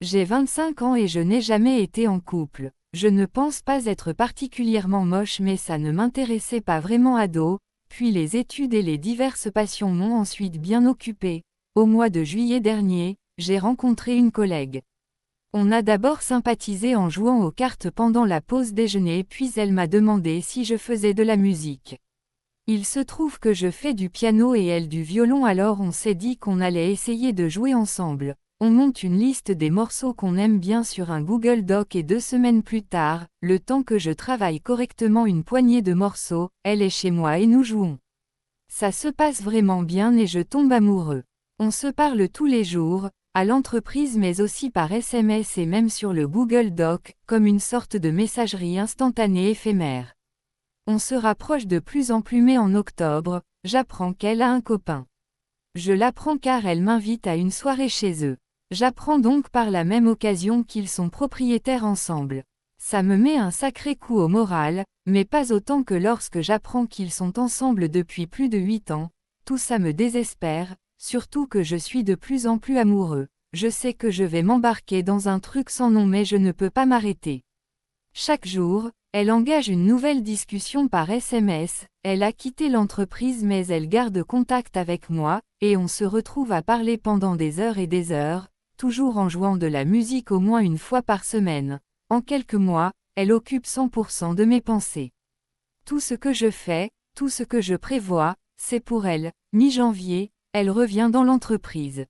J'ai 25 ans et je n'ai jamais été en couple. Je ne pense pas être particulièrement moche mais ça ne m'intéressait pas vraiment ado, puis les études et les diverses passions m'ont ensuite bien occupé. Au mois de juillet dernier, j'ai rencontré une collègue. On a d'abord sympathisé en jouant aux cartes pendant la pause déjeuner puis elle m'a demandé si je faisais de la musique. Il se trouve que je fais du piano et elle du violon alors on s'est dit qu'on allait essayer de jouer ensemble. On monte une liste des morceaux qu'on aime bien sur un Google Doc et 2 semaines plus tard, le temps que je travaille correctement une poignée de morceaux, elle est chez moi et nous jouons. Ça se passe vraiment bien et je tombe amoureux. On se parle tous les jours, à l'entreprise mais aussi par SMS et même sur le Google Doc, comme une sorte de messagerie instantanée éphémère. On se rapproche de plus en plus mais en octobre, j'apprends qu'elle a un copain. Je l'apprends car elle m'invite à une soirée chez eux. J'apprends donc par la même occasion qu'ils sont propriétaires ensemble. Ça me met un sacré coup au moral, mais pas autant que lorsque j'apprends qu'ils sont ensemble depuis plus de 8 ans. Tout ça me désespère, surtout que je suis de plus en plus amoureux. Je sais que je vais m'embarquer dans un truc sans nom mais je ne peux pas m'arrêter. Chaque jour, elle engage une nouvelle discussion par SMS, elle a quitté l'entreprise mais elle garde contact avec moi, et on se retrouve à parler pendant des heures, toujours en jouant de la musique au moins une fois par semaine. En quelques mois, elle occupe 100% de mes pensées. Tout ce que je fais, tout ce que je prévois, c'est pour elle. Mi-janvier, elle revient dans l'entreprise.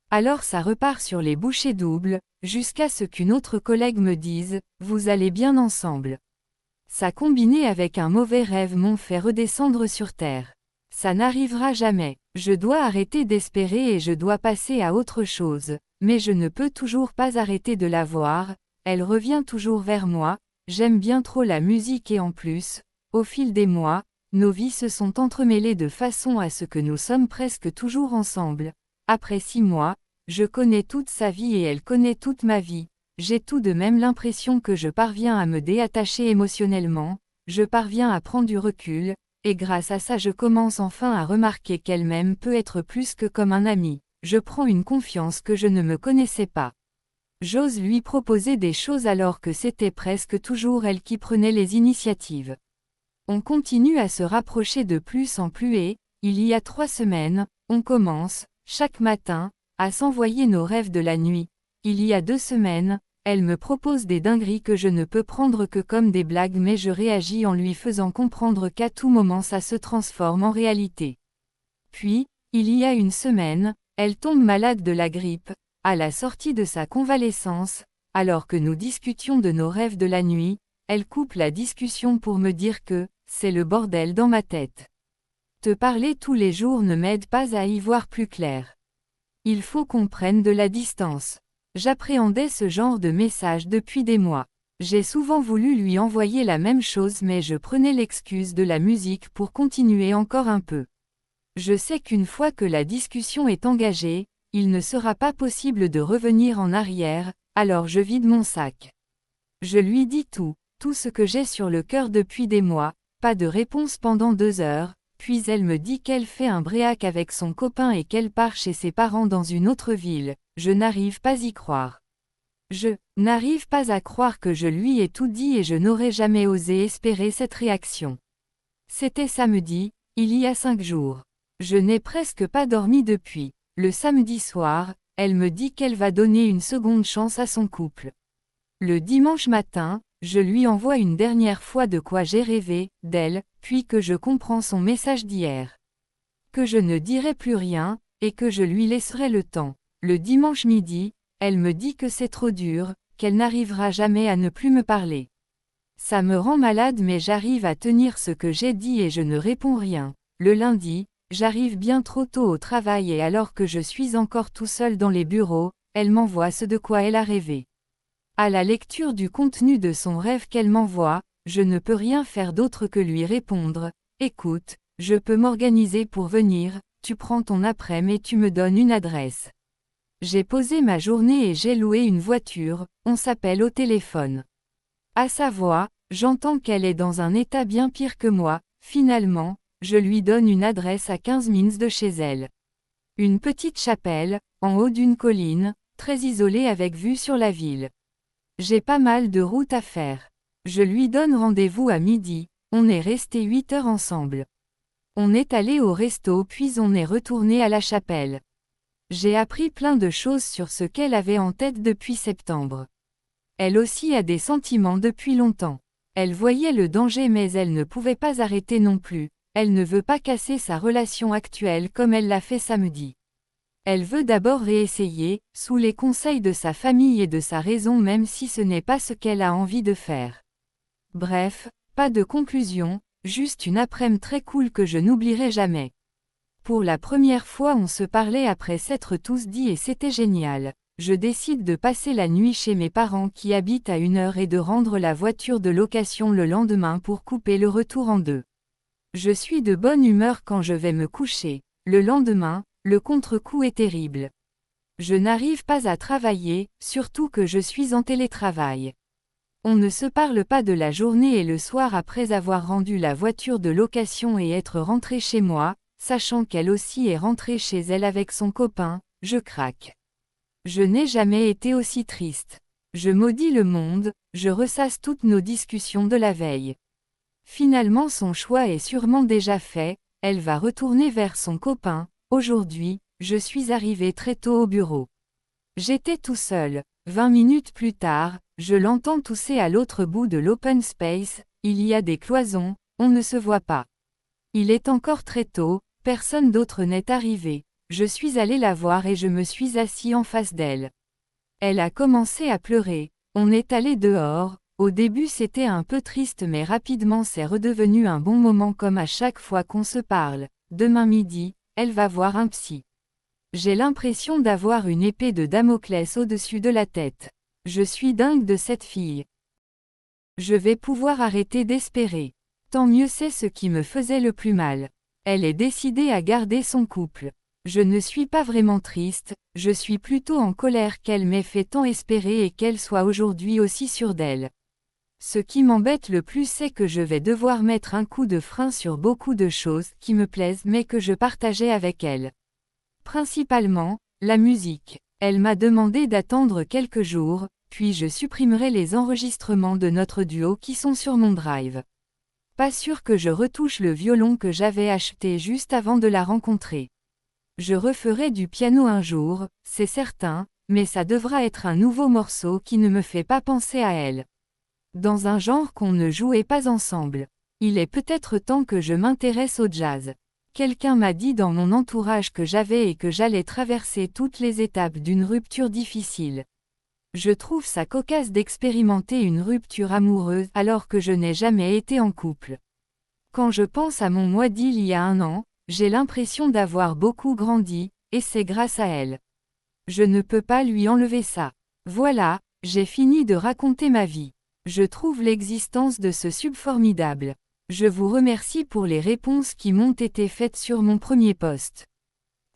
Alors ça repart sur les bouchées doubles, jusqu'à ce qu'une autre collègue me dise « Vous allez bien ensemble ». Ça combiné avec un mauvais rêve m'ont fait redescendre sur terre. Ça n'arrivera jamais, je dois arrêter d'espérer et je dois passer à autre chose, mais je ne peux toujours pas arrêter de la voir, elle revient toujours vers moi, j'aime bien trop la musique et en plus, au fil des mois, nos vies se sont entremêlées de façon à ce que nous sommes presque toujours ensemble. Après 6 mois, je connais toute sa vie et elle connaît toute ma vie. J'ai tout de même l'impression que je parviens à me déattacher émotionnellement, je parviens à prendre du recul, et grâce à ça je commence enfin à remarquer qu'elle m'aime peut être plus que comme un ami. Je prends une confiance que je ne me connaissais pas. J'ose lui proposer des choses alors que c'était presque toujours elle qui prenait les initiatives. On continue à se rapprocher de plus en plus et, il y a 3 semaines, on commence, chaque matin, à s'envoyer nos rêves de la nuit. Il y a 2 semaines, elle me propose des dingueries que je ne peux prendre que comme des blagues mais je réagis en lui faisant comprendre qu'à tout moment ça se transforme en réalité. Puis, il y a 1 semaine, elle tombe malade de la grippe, à la sortie de sa convalescence, alors que nous discutions de nos rêves de la nuit, elle coupe la discussion pour me dire que « c'est le bordel dans ma tête ». Te parler tous les jours ne m'aide pas à y voir plus clair. Il faut qu'on prenne de la distance. J'appréhendais ce genre de message depuis des mois. J'ai souvent voulu lui envoyer la même chose mais je prenais l'excuse de la musique pour continuer encore un peu. Je sais qu'une fois que la discussion est engagée, il ne sera pas possible de revenir en arrière, alors je vide mon sac. Je lui dis tout ce que j'ai sur le cœur depuis des mois, pas de réponse pendant 2 heures, puis elle me dit qu'elle fait un bréac avec son copain et qu'elle part chez ses parents dans une autre ville, je n'arrive pas y croire. Je n'arrive pas à croire que je lui ai tout dit et je n'aurais jamais osé espérer cette réaction. C'était samedi, il y a 5 jours. Je n'ai presque pas dormi depuis. Le samedi soir, elle me dit qu'elle va donner une seconde chance à son couple. Le dimanche matin, je lui envoie une dernière fois de quoi j'ai rêvé, d'elle, puis que je comprends son message d'hier. Que je ne dirai plus rien, et que je lui laisserai le temps. Le dimanche midi, elle me dit que c'est trop dur, qu'elle n'arrivera jamais à ne plus me parler. Ça me rend malade mais j'arrive à tenir ce que j'ai dit et je ne réponds rien. Le lundi, j'arrive bien trop tôt au travail et alors que je suis encore tout seul dans les bureaux, elle m'envoie ce de quoi elle a rêvé. À la lecture du contenu de son rêve qu'elle m'envoie, je ne peux rien faire d'autre que lui répondre « Écoute, je peux m'organiser pour venir, tu prends ton après-midi et tu me donnes une adresse. » J'ai posé ma journée et j'ai loué une voiture, on s'appelle au téléphone. À sa voix, j'entends qu'elle est dans un état bien pire que moi, finalement, je lui donne une adresse à 15 minutes de chez elle. Une petite chapelle, en haut d'une colline, très isolé avec vue sur la ville. J'ai pas mal de route à faire. Je lui donne rendez-vous à midi, on est resté 8 heures ensemble. On est allé au resto puis on est retourné à la chapelle. J'ai appris plein de choses sur ce qu'elle avait en tête depuis septembre. Elle aussi a des sentiments depuis longtemps. Elle voyait le danger mais elle ne pouvait pas arrêter non plus. Elle ne veut pas casser sa relation actuelle comme elle l'a fait samedi. Elle veut d'abord réessayer, sous les conseils de sa famille et de sa raison même si ce n'est pas ce qu'elle a envie de faire. Bref, pas de conclusion, juste une après-midi très cool que je n'oublierai jamais. Pour la première fois on se parlait après s'être tous dit et c'était génial. Je décide de passer la nuit chez mes parents qui habitent à 1 heure et de rendre la voiture de location le lendemain pour couper le retour en deux. Je suis de bonne humeur quand je vais me coucher. Le lendemain, le contre-coup est terrible. Je n'arrive pas à travailler, surtout que je suis en télétravail. On ne se parle pas de la journée et le soir après avoir rendu la voiture de location et être rentré chez moi, sachant qu'elle aussi est rentrée chez elle avec son copain, je craque. Je n'ai jamais été aussi triste. Je maudis le monde, je ressasse toutes nos discussions de la veille. Finalement son choix est sûrement déjà fait, elle va retourner vers son copain. Aujourd'hui, je suis arrivé très tôt au bureau. J'étais tout seul. 20 minutes plus tard, je l'entends tousser à l'autre bout de l'open space, il y a des cloisons, on ne se voit pas. Il est encore très tôt, personne d'autre n'est arrivé. Je suis allé la voir et je me suis assis en face d'elle. Elle a commencé à pleurer, on est allé dehors, au début c'était un peu triste mais rapidement c'est redevenu un bon moment comme à chaque fois qu'on se parle. Demain midi, elle va voir un psy. J'ai l'impression d'avoir une épée de Damoclès au-dessus de la tête. Je suis dingue de cette fille. Je vais pouvoir arrêter d'espérer. Tant mieux c'est ce qui me faisait le plus mal. Elle est décidée à garder son couple. Je ne suis pas vraiment triste, je suis plutôt en colère qu'elle m'ait fait tant espérer et qu'elle soit aujourd'hui aussi sûre d'elle. Ce qui m'embête le plus c'est que je vais devoir mettre un coup de frein sur beaucoup de choses qui me plaisent mais que je partageais avec elle. Principalement, la musique. Elle m'a demandé d'attendre quelques jours, puis je supprimerai les enregistrements de notre duo qui sont sur mon drive. Pas sûr que je retouche le violon que j'avais acheté juste avant de la rencontrer. Je referai du piano un jour, c'est certain, mais ça devra être un nouveau morceau qui ne me fait pas penser à elle. Dans un genre qu'on ne jouait pas ensemble. Il est peut-être temps que je m'intéresse au jazz. Quelqu'un m'a dit dans mon entourage que j'avais et que j'allais traverser toutes les étapes d'une rupture difficile. Je trouve ça cocasse d'expérimenter une rupture amoureuse alors que je n'ai jamais été en couple. Quand je pense à mon moi d'il y a 1 an, j'ai l'impression d'avoir beaucoup grandi, et c'est grâce à elle. Je ne peux pas lui enlever ça. Voilà, j'ai fini de raconter ma vie. Je trouve l'existence de ce sub formidable. Je vous remercie pour les réponses qui m'ont été faites sur mon premier post.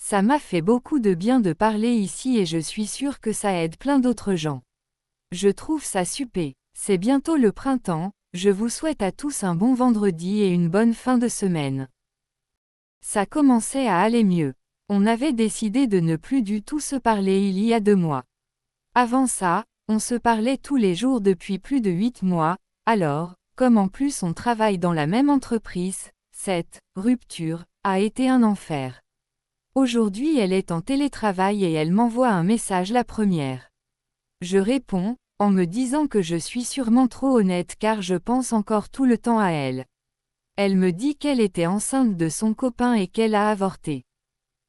Ça m'a fait beaucoup de bien de parler ici et je suis sûre que ça aide plein d'autres gens. Je trouve ça super. C'est bientôt le printemps, je vous souhaite à tous un bon vendredi et une bonne fin de semaine. Ça commençait à aller mieux. On avait décidé de ne plus du tout se parler il y a 2 mois. Avant ça, on se parlait tous les jours depuis plus de 8 mois, alors, comme en plus on travaille dans la même entreprise, cette rupture a été un enfer. Aujourd'hui elle est en télétravail et elle m'envoie un message la première. Je réponds, en me disant que je suis sûrement trop honnête car je pense encore tout le temps à elle. Elle me dit qu'elle était enceinte de son copain et qu'elle a avorté.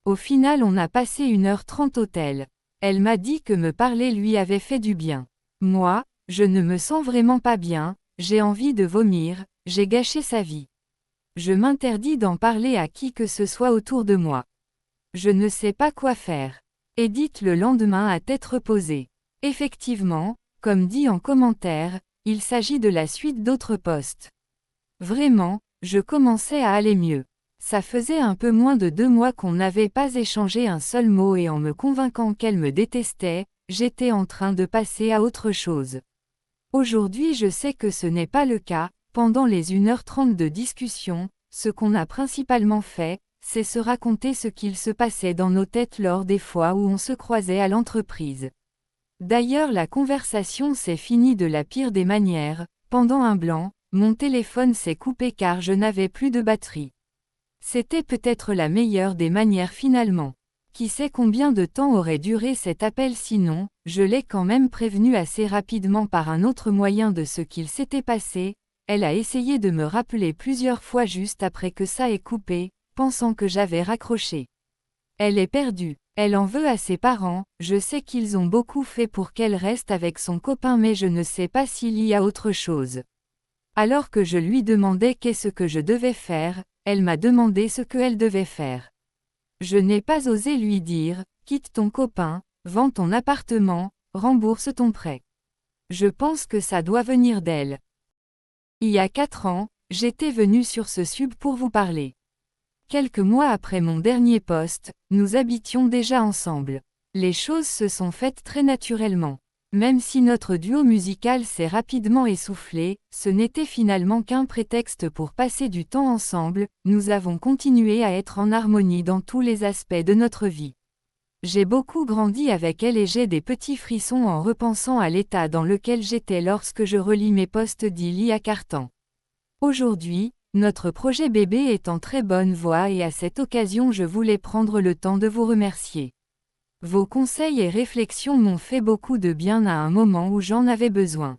Au final on a passé 1h30 au tel. Elle m'a dit que me parler lui avait fait du bien. Moi, je ne me sens vraiment pas bien, j'ai envie de vomir, j'ai gâché sa vie. Je m'interdis d'en parler à qui que ce soit autour de moi. Je ne sais pas quoi faire. Edith le lendemain à tête reposée. Effectivement, comme dit en commentaire, il s'agit de la suite d'autres posts. Vraiment, je commençais à aller mieux. Ça faisait un peu moins de 2 mois qu'on n'avait pas échangé un seul mot et en me convainquant qu'elle me détestait, j'étais en train de passer à autre chose. Aujourd'hui je sais que ce n'est pas le cas, pendant les 1h30 de discussion, ce qu'on a principalement fait, c'est se raconter ce qu'il se passait dans nos têtes lors des fois où on se croisait à l'entreprise. D'ailleurs la conversation s'est finie de la pire des manières, pendant un blanc, mon téléphone s'est coupé car je n'avais plus de batterie. C'était peut-être la meilleure des manières finalement. Qui sait combien de temps aurait duré cet appel sinon, je l'ai quand même prévenue assez rapidement par un autre moyen de ce qu'il s'était passé, elle a essayé de me rappeler plusieurs fois juste après que ça ait coupé, pensant que j'avais raccroché. Elle est perdue, elle en veut à ses parents, je sais qu'ils ont beaucoup fait pour qu'elle reste avec son copain mais je ne sais pas s'il y a autre chose. Alors que je lui demandais qu'est-ce que je devais faire, elle m'a demandé ce qu'elle devait faire. Je n'ai pas osé lui dire, quitte ton copain, vends ton appartement, rembourse ton prêt. Je pense que ça doit venir d'elle. Il y a 4 ans, j'étais venu sur ce sub pour vous parler. Quelques mois après mon dernier poste, nous habitions déjà ensemble. Les choses se sont faites très naturellement. Même si notre duo musical s'est rapidement essoufflé, ce n'était finalement qu'un prétexte pour passer du temps ensemble, nous avons continué à être en harmonie dans tous les aspects de notre vie. J'ai beaucoup grandi avec elle et j'ai des petits frissons en repensant à l'état dans lequel j'étais lorsque je relis mes posts d'il y a 4 ans. Aujourd'hui, notre projet bébé est en très bonne voie et à cette occasion je voulais prendre le temps de vous remercier. Vos conseils et réflexions m'ont fait beaucoup de bien à un moment où j'en avais besoin.